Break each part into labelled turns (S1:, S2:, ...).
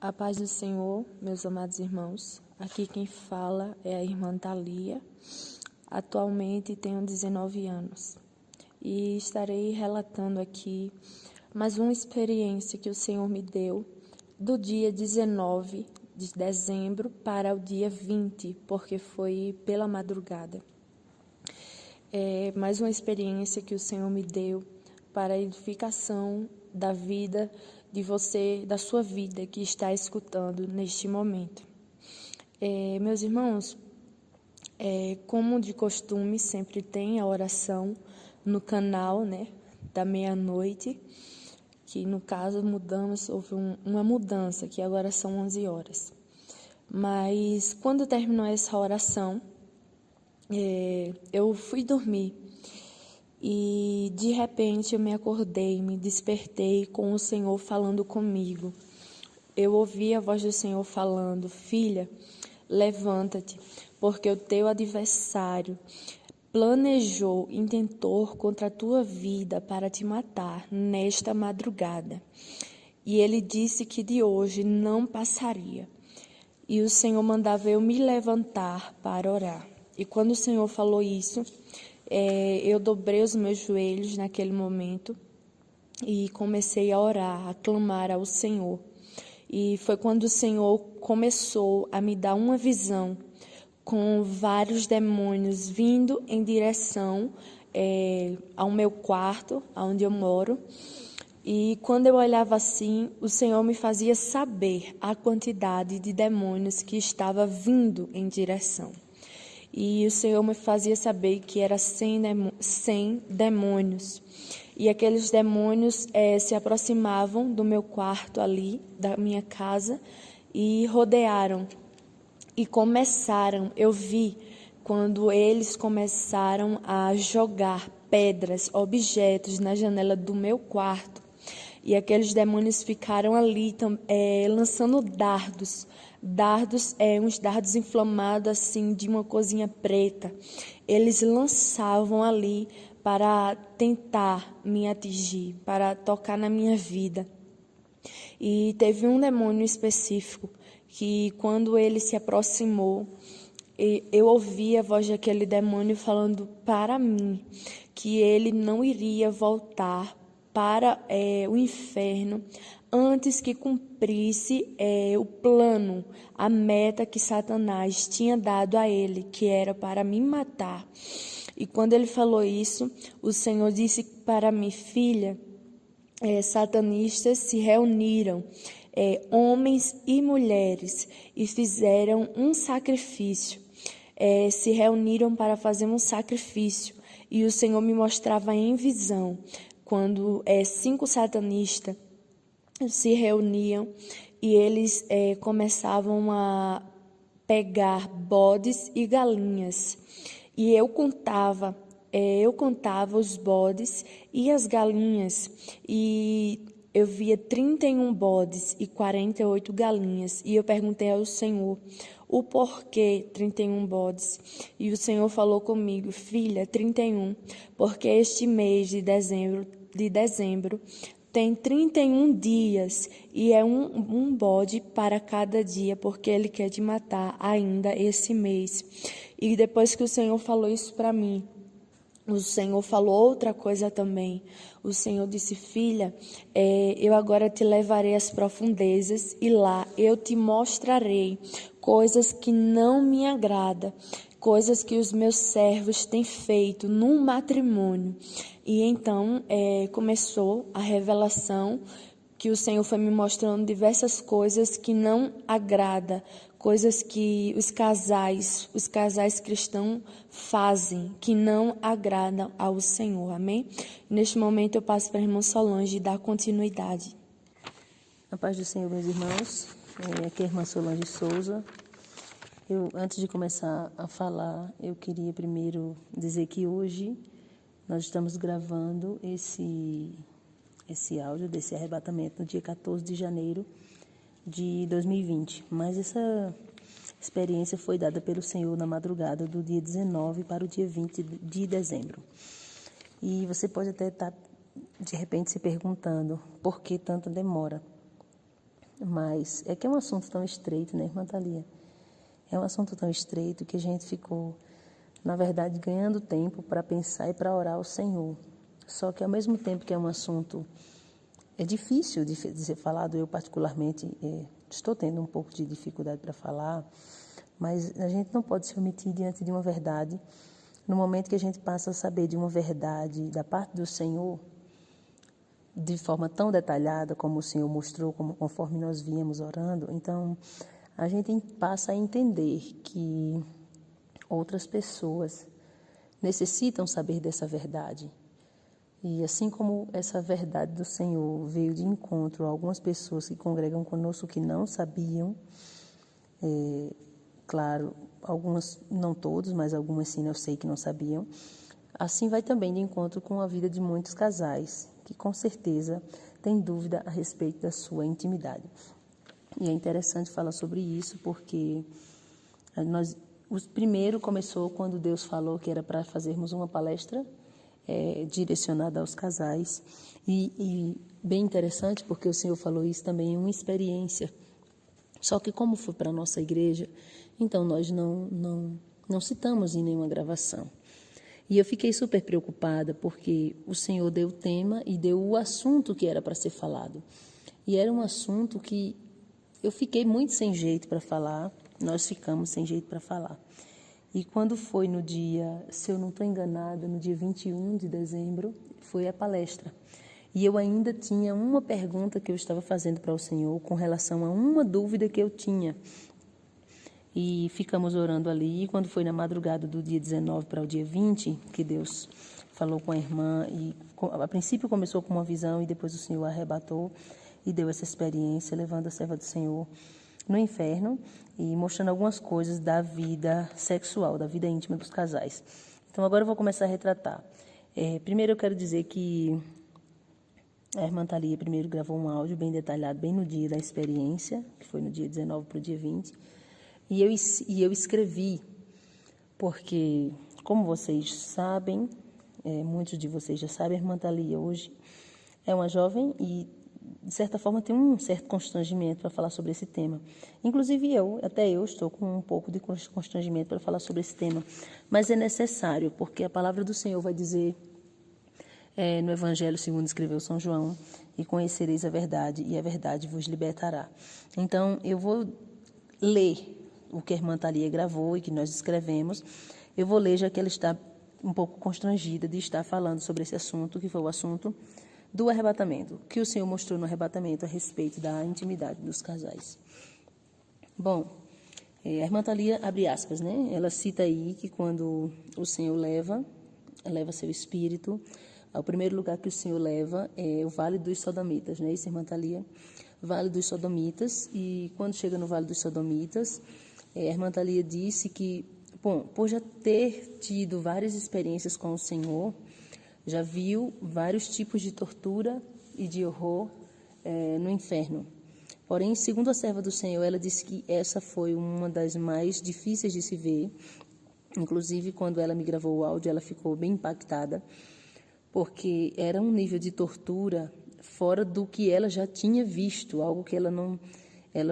S1: A paz do Senhor, meus amados irmãos. Aqui quem fala é a irmã Thalia. Atualmente tenho 19 anos e estarei relatando aqui mais uma experiência que o Senhor me deu do dia 19 de dezembro para o dia 20, porque foi pela madrugada. É mais uma experiência que o Senhor me deu para a edificação da vida de você, da sua vida que está escutando neste momento. Meus irmãos, como de costume, sempre tem a oração no canal, da meia-noite, que no caso houve uma mudança, que agora são 11 horas. Mas quando terminou essa oração, eu fui dormir. E de repente eu me acordei, me despertei com o Senhor falando comigo. Eu ouvi a voz do Senhor falando: filha, levanta-te, porque o teu adversário planejou, intentou contra a tua vida para te matar nesta madrugada. E ele disse que de hoje não passaria. E o Senhor mandava eu me levantar para orar. E quando o Senhor falou isso, eu dobrei os meus joelhos naquele momento e comecei a orar, a clamar ao Senhor. E foi quando o Senhor começou a me dar uma visão com vários demônios vindo em direção ao meu quarto, onde eu moro. E quando eu olhava assim, o Senhor me fazia saber a quantidade de demônios que estava vindo em direção. E o Senhor me fazia saber que era 100 demônios. E aqueles demônios se aproximavam do meu quarto ali, da minha casa, e rodearam. E eu vi quando eles começaram a jogar pedras, objetos na janela do meu quarto. E aqueles demônios ficaram ali lançando dardos. Uns dardos inflamados assim, de uma cozinha preta. Eles lançavam ali para tentar me atingir, para tocar na minha vida. E teve um demônio específico que, quando ele se aproximou, eu ouvi a voz daquele demônio falando para mim que ele não iria voltar para o inferno antes que cumprisse o plano, a meta que Satanás tinha dado a ele, que era para me matar. E quando ele falou isso, o Senhor disse para mim: filha, satanistas se reuniram, homens e mulheres, e fizeram um sacrifício. Se reuniram para fazer um sacrifício. E o Senhor me mostrava em visão, quando 5 satanistas se reuniam e eles começavam a pegar bodes e galinhas. E eu contava os bodes e as galinhas, e eu via 31 bodes e 48 galinhas. E eu perguntei ao Senhor o porquê 31 bodes. E o Senhor falou comigo: filha, 31, porque este mês de dezembro tem 31 dias e é um bode para cada dia, porque Ele quer te matar ainda esse mês. E depois que o Senhor falou isso para mim, o Senhor falou outra coisa também. O Senhor disse: filha, eu agora te levarei às profundezas e lá eu te mostrarei coisas que não me agradam, coisas que os meus servos têm feito no matrimônio. E então começou a revelação, que o Senhor foi me mostrando diversas coisas que não agradam, coisas que os casais cristãos fazem, que não agradam ao Senhor, amém? Neste momento eu passo para a irmã Solange dar continuidade.
S2: A paz do Senhor, meus irmãos. Aqui é a irmã Solange Souza. Antes de começar a falar, eu queria primeiro dizer que hoje nós estamos gravando esse áudio desse arrebatamento no dia 14 de janeiro de 2020. Mas essa experiência foi dada pelo Senhor na madrugada do dia 19 para o dia 20 de dezembro. E você pode até estar, de repente, se perguntando por que tanta demora. mais. É que é um assunto tão estreito, né, irmã Thalia? É um assunto tão estreito que a gente ficou, na verdade, ganhando tempo para pensar e para orar ao Senhor. Só que, ao mesmo tempo que é um assunto difícil de ser falado, eu particularmente estou tendo um pouco de dificuldade para falar, mas a gente não pode se omitir diante de uma verdade. No momento que a gente passa a saber de uma verdade da parte do Senhor, de forma tão detalhada como o Senhor mostrou, conforme nós víamos orando, então a gente passa a entender que outras pessoas necessitam saber dessa verdade. E assim como essa verdade do Senhor veio de encontro a algumas pessoas que congregam conosco que não sabiam, claro, algumas, não todos, mas algumas sim, eu sei que não sabiam, assim vai também de encontro com a vida de muitos casais, que com certeza têm dúvida a respeito da sua intimidade. E é interessante falar sobre isso porque o primeiro começou quando Deus falou que era para fazermos uma palestra direcionada aos casais. E bem interessante porque o Senhor falou isso também em uma experiência. Só que como foi para a nossa igreja, então nós não citamos em nenhuma gravação. E eu fiquei super preocupada porque o Senhor deu o tema e deu o assunto que era para ser falado. E era um assunto que eu fiquei muito sem jeito para falar, nós ficamos sem jeito para falar. E quando foi no dia, se eu não estou enganada, no dia 21 de dezembro, foi a palestra. E eu ainda tinha uma pergunta que eu estava fazendo para o Senhor com relação a uma dúvida que eu tinha. E ficamos orando ali, e quando foi na madrugada do dia 19 para o dia 20, que Deus falou com a irmã, e a princípio começou com uma visão, e depois o Senhor arrebatou e deu essa experiência, levando a serva do Senhor no inferno e mostrando algumas coisas da vida sexual, da vida íntima dos casais. Então, agora eu vou começar a retratar. Primeiro, eu quero dizer que a irmã Thalia primeiro gravou um áudio bem detalhado, bem no dia da experiência, que foi no dia 19 para o dia 20, e eu escrevi, porque, como vocês sabem, muitos de vocês já sabem, a irmã Thalia hoje é uma jovem e, de certa forma, tem um certo constrangimento para falar sobre esse tema. Inclusive até eu estou com um pouco de constrangimento para falar sobre esse tema, mas é necessário, porque a palavra do Senhor vai dizer no Evangelho segundo escreveu São João, e conhecereis a verdade, e a verdade vos libertará. Então, eu vou ler o que a irmã Thalia gravou e que nós escrevemos. Eu vou ler, já que ela está um pouco constrangida de estar falando sobre esse assunto, que foi o assunto do arrebatamento, que o Senhor mostrou no arrebatamento a respeito da intimidade dos casais. Bom, a irmã Thalia, abre aspas, né? Ela cita aí que quando o Senhor leva seu espírito, o primeiro lugar que o Senhor leva é o Vale dos Sodomitas, né? Isso, irmã Thalia? Vale dos Sodomitas, e quando chega no Vale dos Sodomitas, a irmã Thalia disse que, bom, por já ter tido várias experiências com o Senhor, já viu vários tipos de tortura e de horror no inferno. Porém, segundo a serva do Senhor, ela disse que essa foi uma das mais difíceis de se ver. Inclusive, quando ela me gravou o áudio, ela ficou bem impactada, porque era um nível de tortura fora do que ela já tinha visto, algo que ela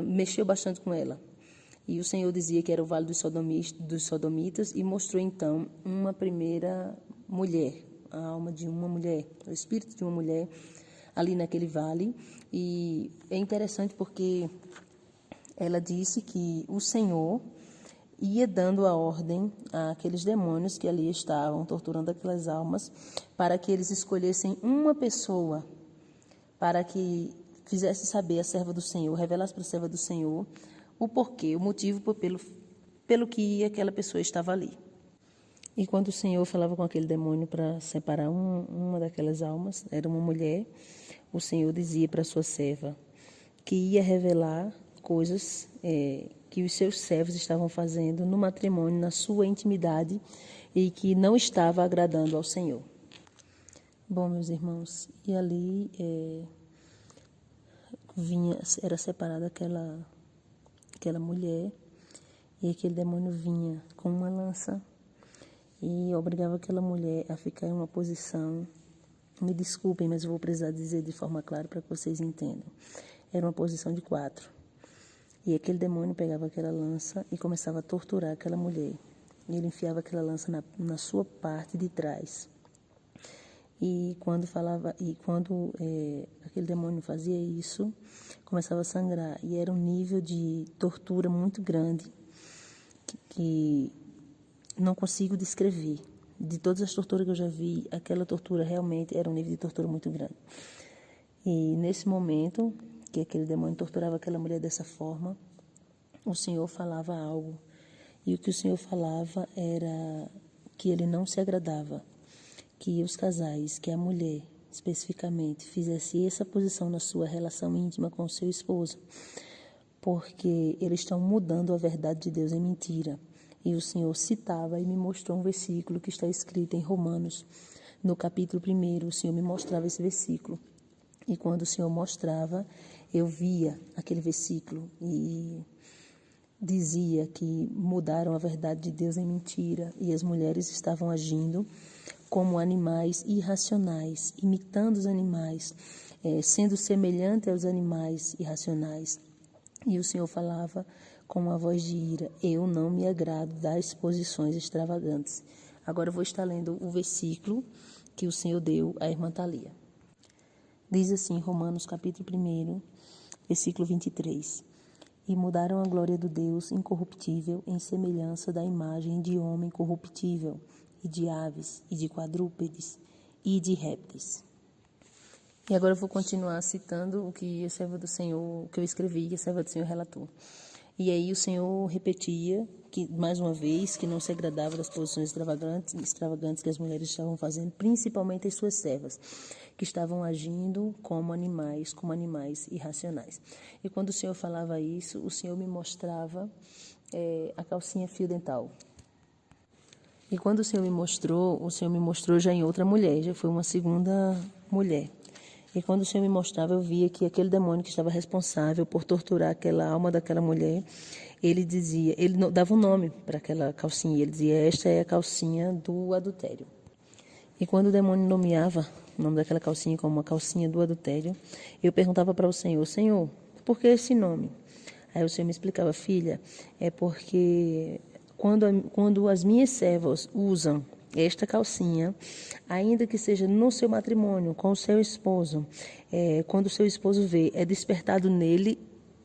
S2: mexeu bastante com ela. E o Senhor dizia que era o Vale dos Sodomitas e mostrou, então, uma primeira mulher, a alma de uma mulher, o espírito de uma mulher ali naquele vale. E é interessante porque ela disse que o Senhor ia dando a ordem àqueles demônios que ali estavam torturando aquelas almas para que eles escolhessem uma pessoa para que fizesse saber a serva do Senhor, revelasse para a serva do Senhor o porquê, o motivo pelo que aquela pessoa estava ali. E quando o Senhor falava com aquele demônio para separar uma daquelas almas, era uma mulher, o Senhor dizia para a sua serva que ia revelar coisas que os seus servos estavam fazendo no matrimônio, na sua intimidade, e que não estava agradando ao Senhor. Bom, meus irmãos, e ali era separada aquela mulher, e aquele demônio vinha com uma lança e obrigava aquela mulher a ficar em uma posição, me desculpem, mas eu vou precisar dizer de forma clara para que vocês entendam. Era uma posição de 4. E aquele demônio pegava aquela lança e começava a torturar aquela mulher. E ele enfiava aquela lança na sua parte de trás. E quando aquele demônio fazia isso, começava a sangrar. E era um nível de tortura muito grande que não consigo descrever. De todas as torturas que eu já vi, aquela tortura realmente era um nível de tortura muito grande. E nesse momento que aquele demônio torturava aquela mulher dessa forma, o Senhor falava algo. E o que o Senhor falava era que ele não se agradava que os casais, que a mulher especificamente, fizesse essa posição na sua relação íntima com o seu esposo, porque eles estão mudando a verdade de Deus em mentira. E o Senhor citava e me mostrou um versículo que está escrito em Romanos, no capítulo 1, o Senhor me mostrava esse versículo. E quando o Senhor mostrava, eu via aquele versículo e dizia que mudaram a verdade de Deus em mentira e as mulheres estavam agindo como animais irracionais, imitando os animais, sendo semelhante aos animais irracionais. E o Senhor falava com uma voz de ira: eu não me agrado das posições extravagantes. Agora eu vou estar lendo o versículo que o Senhor deu à irmã Thalia. Diz assim, Romanos capítulo 1, versículo 23. E mudaram a glória do Deus incorruptível em semelhança da imagem de homem corruptível, e de aves, e de quadrúpedes, e de répteis. E agora eu vou continuar citando o que a serva do Senhor, que eu escrevi, que a serva do Senhor relatou. E aí o Senhor repetia, que mais uma vez, que não se agradava das posições extravagantes que as mulheres estavam fazendo, principalmente as suas servas, que estavam agindo como animais irracionais. E quando o Senhor falava isso, o Senhor me mostrava a calcinha fio dental. E quando o Senhor me mostrou já em outra mulher, já foi uma segunda mulher. E quando o Senhor me mostrava, eu via que aquele demônio que estava responsável por torturar aquela alma daquela mulher, ele dava um nome para aquela calcinha, ele dizia: esta é a calcinha do adultério. E quando o demônio nomeava o nome daquela calcinha como uma calcinha do adultério, eu perguntava para o Senhor: Senhor, por que esse nome? Aí o Senhor me explicava: filha, é porque quando as minhas servas usam esta calcinha, ainda que seja no seu matrimônio, com o seu esposo, quando o seu esposo vê, é despertado nele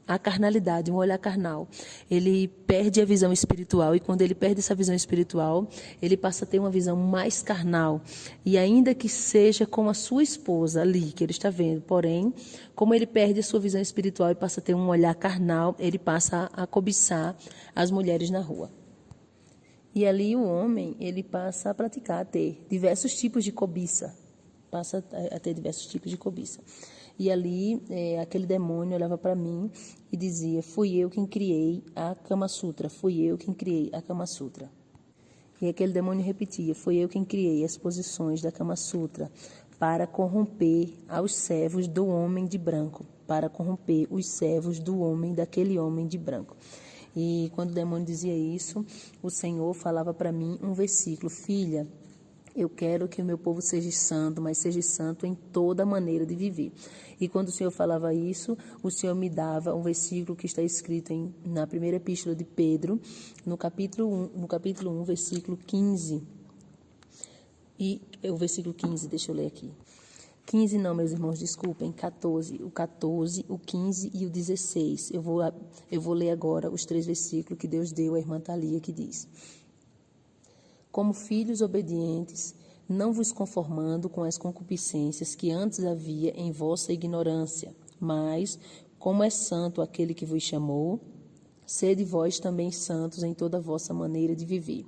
S2: a carnalidade, um olhar carnal. Ele perde a visão espiritual, e quando ele perde essa visão espiritual, ele passa a ter uma visão mais carnal. E ainda que seja com a sua esposa ali, que ele está vendo, porém, como ele perde a sua visão espiritual e passa a ter um olhar carnal, ele passa a cobiçar as mulheres na rua. E ali o homem, ele passa a praticar, a ter diversos tipos de cobiça. Passa a ter diversos tipos de cobiça. E ali, aquele demônio olhava para mim e dizia: fui eu quem criei a Kama Sutra, fui eu quem criei a Kama Sutra. E aquele demônio repetia: fui eu quem criei as posições da Kama Sutra para corromper aos servos do homem de branco, para corromper os servos daquele homem de branco. E quando o demônio dizia isso, o Senhor falava para mim um versículo: filha, eu quero que o meu povo seja santo, mas seja santo em toda maneira de viver. E quando o Senhor falava isso, o Senhor me dava um versículo que está escrito na primeira epístola de Pedro, no capítulo 1, versículo 15. E o versículo 15, deixa eu ler aqui. 15 não, meus irmãos, desculpem, 14. O 14, o 15 e o 16. Eu vou ler agora os 3 versículos que Deus deu à irmã Thalia, que diz: como filhos obedientes, não vos conformando com as concupiscências que antes havia em vossa ignorância, mas, como é santo aquele que vos chamou, sede vós também santos em toda a vossa maneira de viver.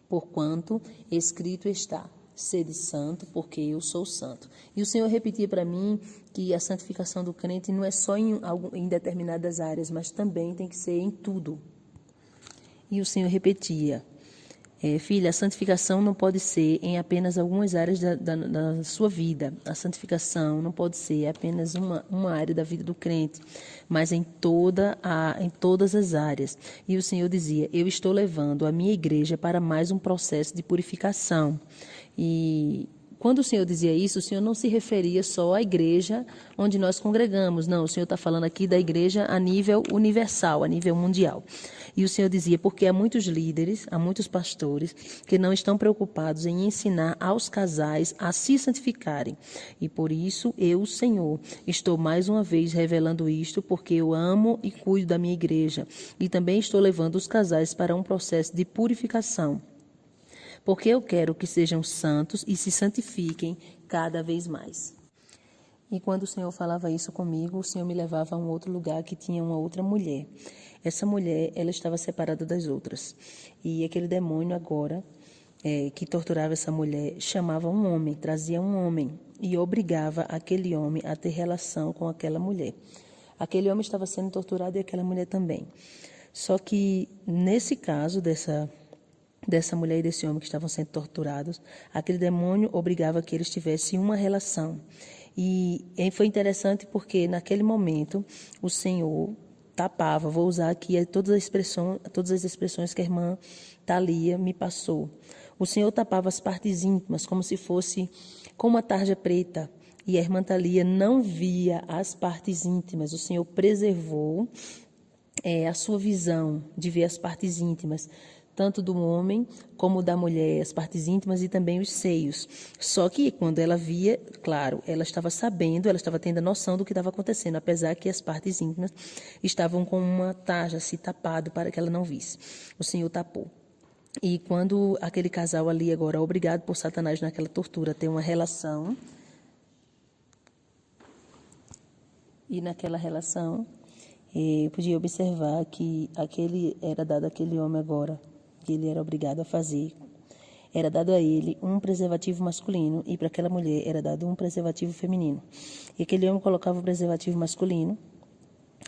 S2: Porquanto escrito está: sede santo, porque eu sou santo. E o Senhor repetia para mim que a santificação do crente não é só em determinadas áreas, mas também tem que ser em tudo. E o Senhor repetia: filha, a santificação não pode ser em apenas algumas áreas da sua vida. A santificação não pode ser apenas uma área da vida do crente, mas em todas as áreas. E o Senhor dizia: eu estou levando a minha igreja para mais um processo de purificação. E quando o Senhor dizia isso, o Senhor não se referia só à igreja onde nós congregamos. Não, o Senhor está falando aqui da igreja a nível universal, a nível mundial. E o Senhor dizia, porque há muitos líderes, há muitos pastores que não estão preocupados em ensinar aos casais a se santificarem. E por isso, eu, o Senhor, estou mais uma vez revelando isto, porque eu amo e cuido da minha igreja. E também estou levando os casais para um processo de purificação. Porque eu quero que sejam santos e se santifiquem cada vez mais. E quando o Senhor falava isso comigo, o Senhor me levava a um outro lugar que tinha uma outra mulher. Essa mulher, ela estava separada das outras. E aquele demônio agora, que torturava essa mulher, chamava um homem, trazia um homem e obrigava aquele homem a ter relação com aquela mulher. Aquele homem estava sendo torturado e aquela mulher também. Só que, nesse caso dessa mulher e desse homem que estavam sendo torturados, aquele demônio obrigava que eles tivessem uma relação. E foi interessante porque, naquele momento, o Senhor tapava, vou usar aqui todas as expressões que a irmã Thalia me passou. O Senhor tapava as partes íntimas, como se fosse com uma tarja preta. E a irmã Thalia não via as partes íntimas. O Senhor preservou a sua visão de ver as partes íntimas, tanto do homem como da mulher, as partes íntimas e também os seios. Só que quando ela via, claro, ela estava sabendo, ela estava tendo a noção do que estava acontecendo, apesar que as partes íntimas estavam com uma tarja assim tapado para que ela não visse. O Senhor tapou. E quando aquele casal ali agora, obrigado por Satanás naquela tortura, ter uma relação, e naquela relação, eu podia observar que era dado àquele homem agora, que ele era obrigado a fazer, era dado a ele um preservativo masculino e para aquela mulher era dado um preservativo feminino. E aquele homem colocava o preservativo masculino,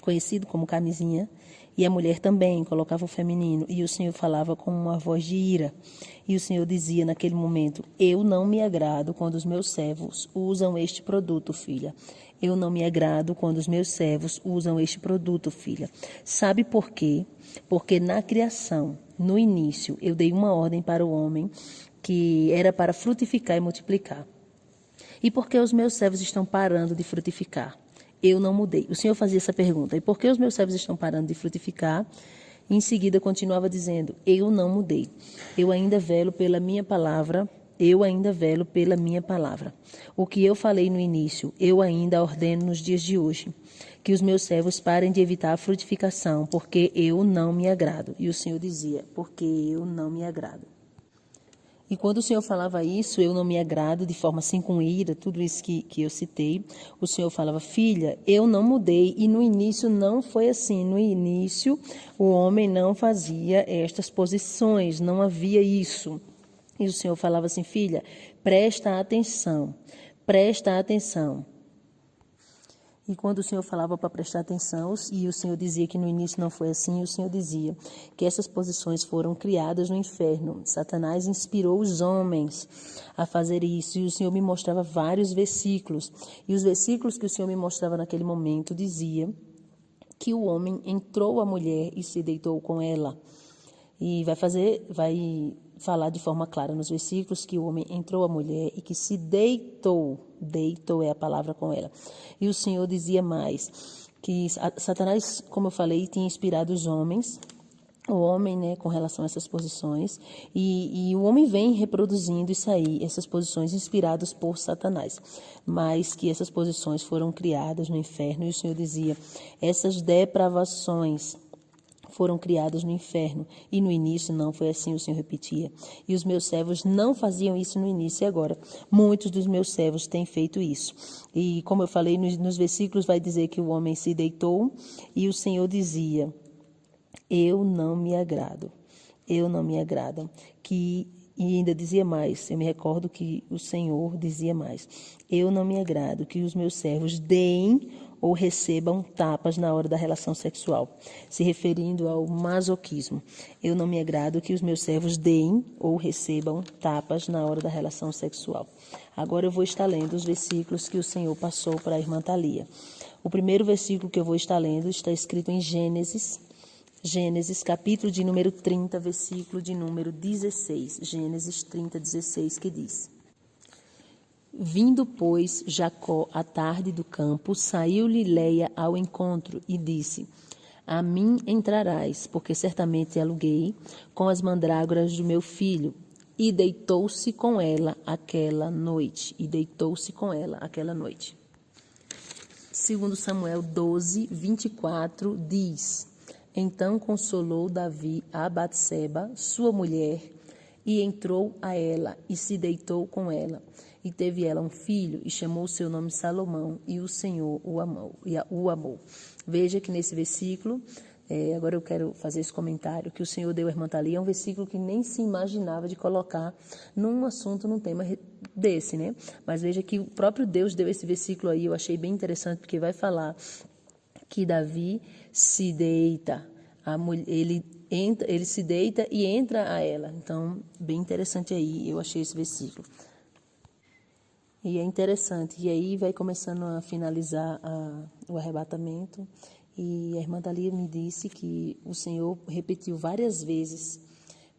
S2: conhecido como camisinha, e a mulher também colocava o feminino. E o Senhor falava com uma voz de ira. E o Senhor dizia naquele momento, eu não me agrado quando os meus servos usam este produto, filha. Eu não me agrado quando os meus servos usam este produto, filha. Sabe por quê? Porque na criação, no início, eu dei uma ordem para o homem que era para frutificar e multiplicar. E por que os meus servos estão parando de frutificar? Eu não mudei. O Senhor fazia essa pergunta. E por que os meus servos estão parando de frutificar? E em seguida continuava dizendo, eu não mudei. Eu ainda velo pela minha palavra. Eu ainda velo pela minha palavra. O que eu falei no início, eu ainda ordeno nos dias de hoje. Que os meus servos parem de evitar a frutificação, porque eu não me agrado. E o Senhor dizia, porque eu não me agrado. E quando o Senhor falava isso, eu não me agrado, de forma assim com ira, tudo isso que eu citei, o Senhor falava, filha, eu não mudei. E no início não foi assim. No início, o homem não fazia estas posições, não havia isso. E o Senhor falava assim, filha, presta atenção, presta atenção. E quando o Senhor falava para prestar atenção, e o Senhor dizia que no início não foi assim, o Senhor dizia que essas posições foram criadas no inferno. Satanás inspirou os homens a fazer isso, e o Senhor me mostrava vários versículos. E os versículos que o Senhor me mostrava naquele momento dizia que o homem entrou à mulher e se deitou com ela. E vai falar de forma clara nos versículos que o homem entrou à mulher e que se deitou é a palavra com ela. E o Senhor dizia mais, que Satanás, como eu falei, tinha inspirado os homens, o homem, né, com relação a essas posições, e o homem vem reproduzindo isso aí, essas posições inspiradas por Satanás, mas que essas posições foram criadas no inferno, e o Senhor dizia, essas depravações foram criadas no inferno, e no início não foi assim, o Senhor repetia. E os meus servos não faziam isso no início, e agora muitos dos meus servos têm feito isso. E como eu falei, nos versículos vai dizer que o homem se deitou, e o Senhor dizia, eu não me agrado, e ainda dizia mais, eu me recordo que o Senhor dizia mais, eu não me agrado que os meus servos deem ou recebam tapas na hora da relação sexual, se referindo ao masoquismo. Eu não me agrado que os meus servos deem ou recebam tapas na hora da relação sexual. Agora eu vou estar lendo os versículos que o Senhor passou para a irmã Thalia. O primeiro versículo que eu vou estar lendo está escrito em Gênesis, capítulo de número 30, versículo de número 16. Gênesis 30, 16, que diz: Vindo, pois, Jacó à tarde do campo, saiu-lhe Léia ao encontro e disse: A mim entrarás, porque certamente aluguei com as mandrágoras do meu filho. E deitou-se com ela aquela noite. Segundo Samuel 12, 24, diz: Então consolou Davi a Batseba, sua mulher, e entrou a ela e se deitou com ela. E teve ela um filho e chamou seu nome Salomão, e o Senhor o amou. Veja que nesse versículo, agora eu quero fazer esse comentário, que o Senhor deu à irmã Thalia, é um versículo que nem se imaginava de colocar num assunto, num tema desse, né? Mas veja que o próprio Deus deu esse versículo aí, eu achei bem interessante, porque vai falar que Davi se deita, ele se deita e entra a ela. Então, bem interessante aí, eu achei esse versículo. E é interessante, e aí vai começando a finalizar o arrebatamento, e a irmã Thalia me disse que o Senhor repetiu várias vezes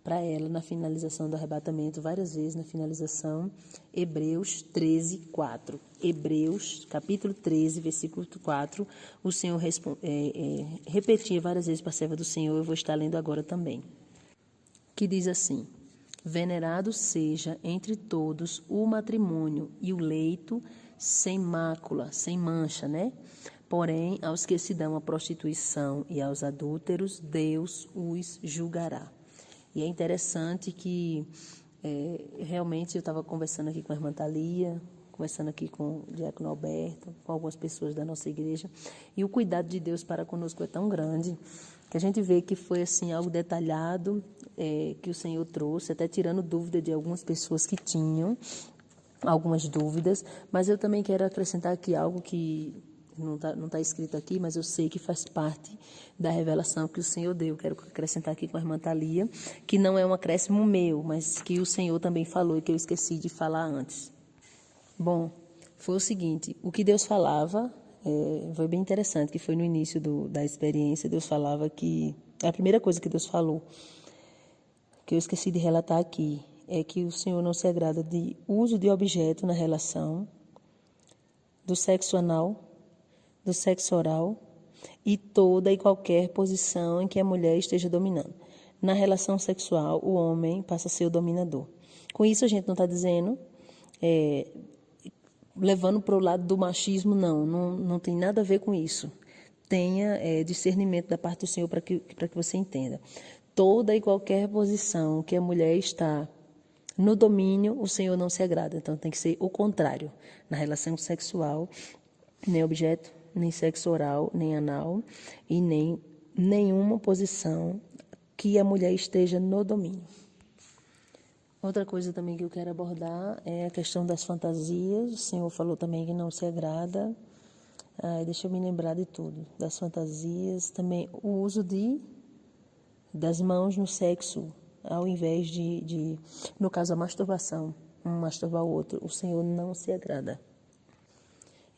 S2: para ela na finalização do arrebatamento, várias vezes na finalização, Hebreus 13, 4. Hebreus, capítulo 13, versículo 4, o Senhor repetia várias vezes para a serva do Senhor, eu vou estar lendo agora também, que diz assim: Venerado seja entre todos o matrimônio e o leito sem mácula, sem mancha, né? Porém, aos que se dão à prostituição e aos adúlteros, Deus os julgará. E é interessante que, realmente, eu estava conversando aqui com a irmã Thalia, conversando aqui com o diácono Alberto, com algumas pessoas da nossa igreja, e o cuidado de Deus para conosco é tão grande, que a gente vê que foi assim algo detalhado, que o Senhor trouxe, até tirando dúvida de algumas pessoas que tinham algumas dúvidas, mas eu também quero acrescentar aqui algo que não tá escrito aqui, mas eu sei que faz parte da revelação que o Senhor deu. Quero acrescentar aqui com a irmã Thalia, que não é um acréscimo meu, mas que o Senhor também falou e que eu esqueci de falar antes. Bom, foi o seguinte, o que Deus falava, foi bem interessante, que foi no início da experiência, Deus falava que, a primeira coisa que Deus falou, que eu esqueci de relatar aqui, é que o Senhor não se agrada de uso de objeto na relação, do sexo anal, do sexo oral e toda e qualquer posição em que a mulher esteja dominando. Na relação sexual, o homem passa a ser o dominador. Com isso, a gente não está dizendo, levando para o lado do machismo, não tem nada a ver com isso. Tenha discernimento da parte do Senhor para que você entenda. Toda e qualquer posição que a mulher está no domínio, o Senhor não se agrada. Então, tem que ser o contrário. Na relação sexual, nem objeto, nem sexo oral, nem anal, e nem nenhuma posição que a mulher esteja no domínio. Outra coisa também que eu quero abordar é a questão das fantasias. O Senhor falou também que não se agrada. Deixa eu me lembrar de tudo. Das fantasias, também o uso das mãos no sexo, ao invés no caso, a masturbação, um masturbar o outro. O Senhor não se agrada.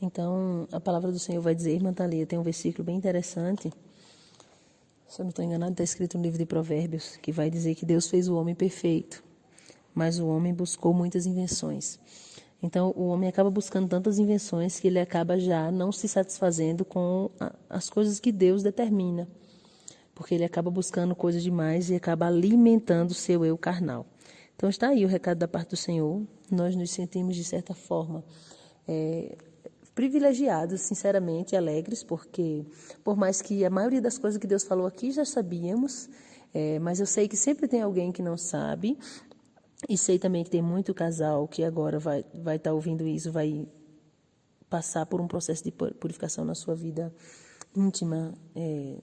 S2: Então, a palavra do Senhor vai dizer, irmã Thalia, tem um versículo bem interessante, se eu não estou enganado, está escrito no livro de Provérbios, que vai dizer que Deus fez o homem perfeito, mas o homem buscou muitas invenções. Então, o homem acaba buscando tantas invenções que ele acaba já não se satisfazendo com as coisas que Deus determina, porque ele acaba buscando coisas demais e acaba alimentando o seu eu carnal. Então, está aí o recado da parte do Senhor. Nós nos sentimos, de certa forma, privilegiados, sinceramente, alegres, porque por mais que a maioria das coisas que Deus falou aqui já sabíamos, mas eu sei que sempre tem alguém que não sabe, e sei também que tem muito casal que agora vai estar ouvindo isso, vai passar por um processo de purificação na sua vida íntima,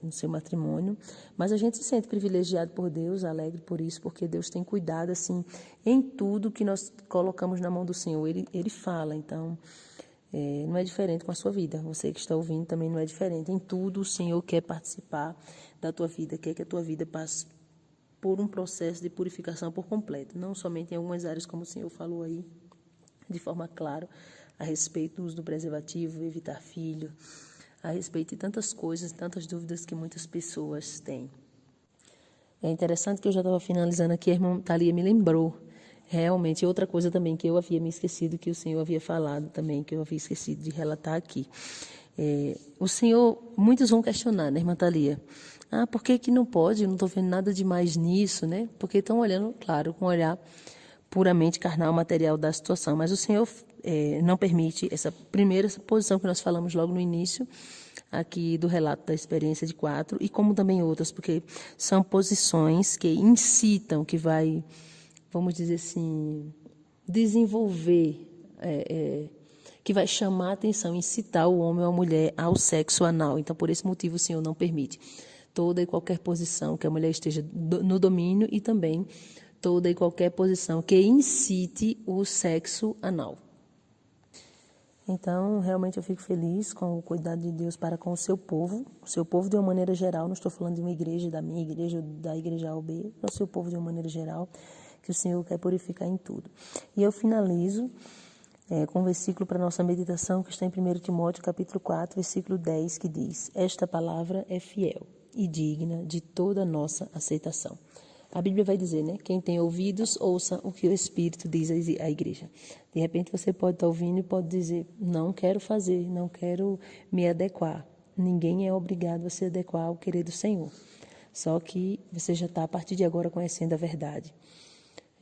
S2: no seu matrimônio, mas a gente se sente privilegiado por Deus, alegre por isso, porque Deus tem cuidado, assim, em tudo que nós colocamos na mão do Senhor, Ele fala, então, não é diferente com a sua vida, você que está ouvindo também não é diferente, em tudo o Senhor quer participar da tua vida, quer que a tua vida passe por um processo de purificação por completo, não somente em algumas áreas, como o Senhor falou aí, de forma clara, a respeito do uso do preservativo, evitar filho, a respeito de tantas coisas, tantas dúvidas que muitas pessoas têm. É interessante que eu já estava finalizando aqui, a irmã Thalia me lembrou realmente, outra coisa também que eu havia me esquecido, que o Senhor havia falado também, que eu havia esquecido de relatar aqui. O Senhor, muitos vão questionar, né, irmã Thalia? Por que não pode? Eu não estou vendo nada demais nisso, né? Porque estão olhando, claro, com um olhar puramente carnal, material da situação. Mas o Senhor não permite essa posição que nós falamos logo no início, aqui do relato da experiência de 4, e como também outras, porque são posições que incitam, que vai, vamos dizer assim, desenvolver, que vai chamar a atenção, incitar o homem ou a mulher ao sexo anal. Então, por esse motivo, o Senhor não permite toda e qualquer posição que a mulher esteja no domínio e também toda e qualquer posição que incite o sexo anal. Então, realmente eu fico feliz com o cuidado de Deus para com o seu povo de uma maneira geral, não estou falando de uma igreja, da minha igreja, da igreja AOB, é o seu povo de uma maneira geral, que o Senhor quer purificar em tudo. E eu finalizo com um versículo para a nossa meditação, que está em 1 Timóteo, capítulo 4, versículo 10, que diz: esta palavra é fiel e digna de toda a nossa aceitação. A Bíblia vai dizer, né? Quem tem ouvidos, ouça o que o Espírito diz à igreja. De repente você pode estar ouvindo e pode dizer: não quero fazer, não quero me adequar. Ninguém é obrigado a se adequar ao querer do Senhor. Só que você já está, a partir de agora, conhecendo a verdade.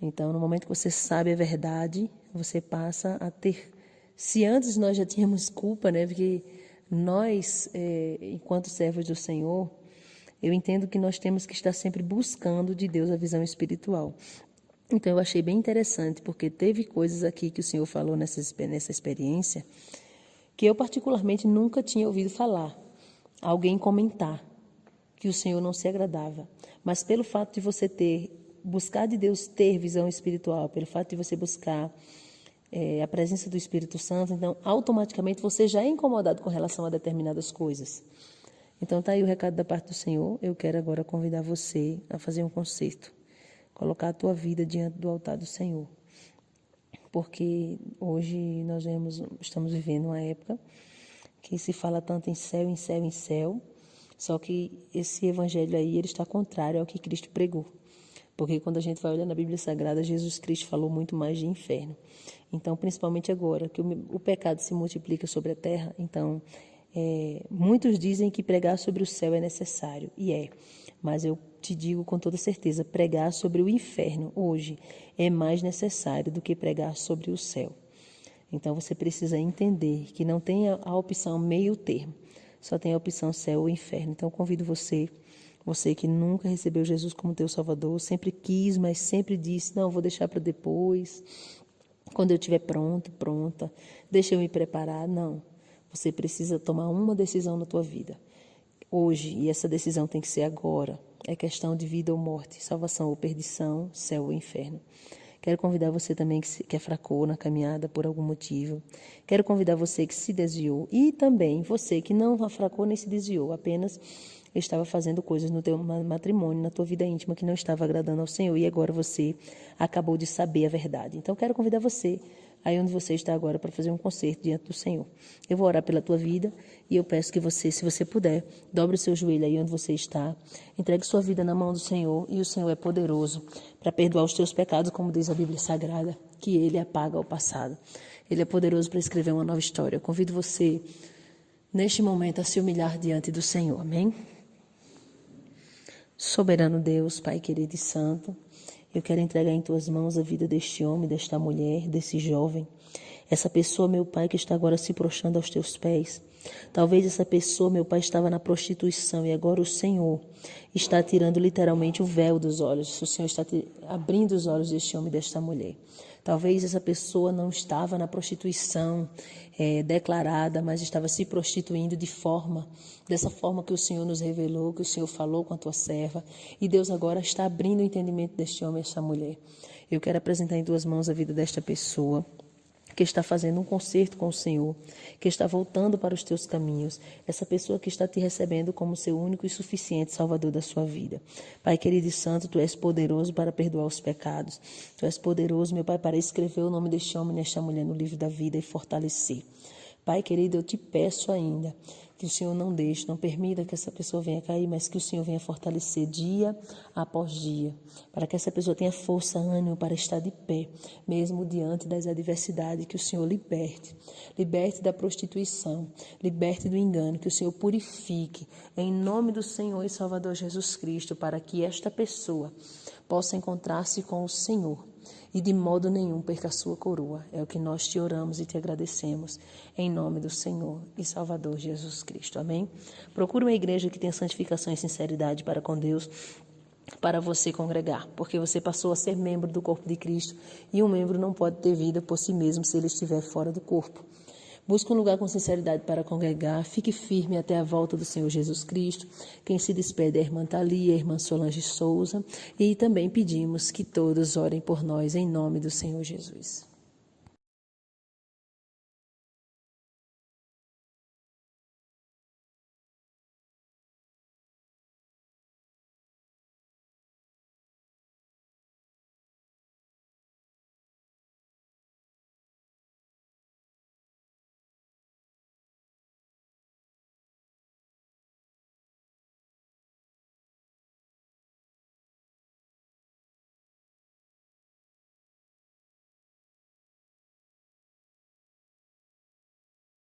S2: Então, no momento que você sabe a verdade, você passa a ter... Se antes nós já tínhamos culpa, né? Porque nós, enquanto servos do Senhor, eu entendo que nós temos que estar sempre buscando de Deus a visão espiritual. Então, eu achei bem interessante, porque teve coisas aqui que o Senhor falou nessa experiência que eu, particularmente, nunca tinha ouvido falar. Alguém comentar que o Senhor não se agradava. Mas pelo fato de você buscar de Deus ter visão espiritual, pelo fato de você buscar a presença do Espírito Santo, então, automaticamente, você já é incomodado com relação a determinadas coisas. Então, está aí o recado da parte do Senhor. Eu quero agora convidar você a fazer um concerto. Colocar a tua vida diante do altar do Senhor. Porque hoje nós estamos vivendo uma época que se fala tanto em céu, em céu, em céu. Só que esse evangelho aí, ele está contrário ao que Cristo pregou. Porque quando a gente vai olhar na Bíblia Sagrada, Jesus Cristo falou muito mais de inferno. Então, principalmente agora, que o pecado se multiplica sobre a terra, então... muitos dizem que pregar sobre o céu é necessário, e mas eu te digo com toda certeza, pregar sobre o inferno hoje é mais necessário do que pregar sobre o céu. Então você precisa entender que não tem a opção meio termo, só tem a opção céu ou inferno. Então convido você que nunca recebeu Jesus como teu Salvador, sempre quis, mas sempre disse: não, vou deixar para depois, quando eu estiver pronta, deixa eu me preparar. Não. Você precisa tomar uma decisão na tua vida, hoje, e essa decisão tem que ser agora. É questão de vida ou morte, salvação ou perdição, céu ou inferno. Quero convidar você também que fracou na caminhada por algum motivo. Quero convidar você que se desviou e também você que não fracou nem se desviou, apenas estava fazendo coisas no teu matrimônio, na tua vida íntima que não estava agradando ao Senhor e agora você acabou de saber a verdade. Então, quero convidar você aí onde você está agora para fazer um concerto diante do Senhor. Eu vou orar pela tua vida e eu peço que você, se você puder, dobre o seu joelho aí onde você está, entregue sua vida na mão do Senhor e o Senhor é poderoso para perdoar os teus pecados, como diz a Bíblia Sagrada, que Ele apaga o passado. Ele é poderoso para escrever uma nova história. Eu convido você, neste momento, a se humilhar diante do Senhor. Amém? Soberano Deus, Pai querido e santo, eu quero entregar em tuas mãos a vida deste homem, desta mulher, desse jovem. Essa pessoa, meu Pai, que está agora se prostrando aos teus pés. Talvez essa pessoa, meu Pai, estava na prostituição e agora o Senhor está tirando literalmente o véu dos olhos. O Senhor está abrindo os olhos deste homem e desta mulher. Talvez essa pessoa não estava na prostituição declarada, mas estava se prostituindo dessa forma que o Senhor nos revelou, que o Senhor falou com a tua serva. E Deus agora está abrindo o entendimento deste homem e desta mulher. Eu quero apresentar em tuas mãos a vida desta pessoa que está fazendo um concerto com o Senhor, que está voltando para os teus caminhos, essa pessoa que está te recebendo como seu único e suficiente Salvador da sua vida. Pai querido e santo, Tu és poderoso para perdoar os pecados. Tu és poderoso, meu Pai, para escrever o nome deste homem e desta mulher no livro da vida e fortalecer. Pai querido, eu te peço ainda Que o Senhor não deixe, não permita que essa pessoa venha cair, mas que o Senhor venha fortalecer dia após dia, para que essa pessoa tenha força, ânimo para estar de pé, mesmo diante das adversidades, que o Senhor liberte. Liberte da prostituição, liberte do engano, que o Senhor purifique, em nome do Senhor e Salvador Jesus Cristo, para que esta pessoa possa encontrar-se com o Senhor e de modo nenhum perca a sua coroa. É o que nós te oramos e te agradecemos, em nome do Senhor e Salvador Jesus Cristo. Amém? Procure uma igreja que tenha santificação e sinceridade para com Deus, para você congregar, porque você passou a ser membro do corpo de Cristo e um membro não pode ter vida por si mesmo se ele estiver fora do corpo. Busque um lugar com sinceridade para congregar, fique firme até a volta do Senhor Jesus Cristo. Quem se despede é a irmã Thalia, a irmã Solange Souza, e também pedimos que todos orem por nós em nome do Senhor Jesus.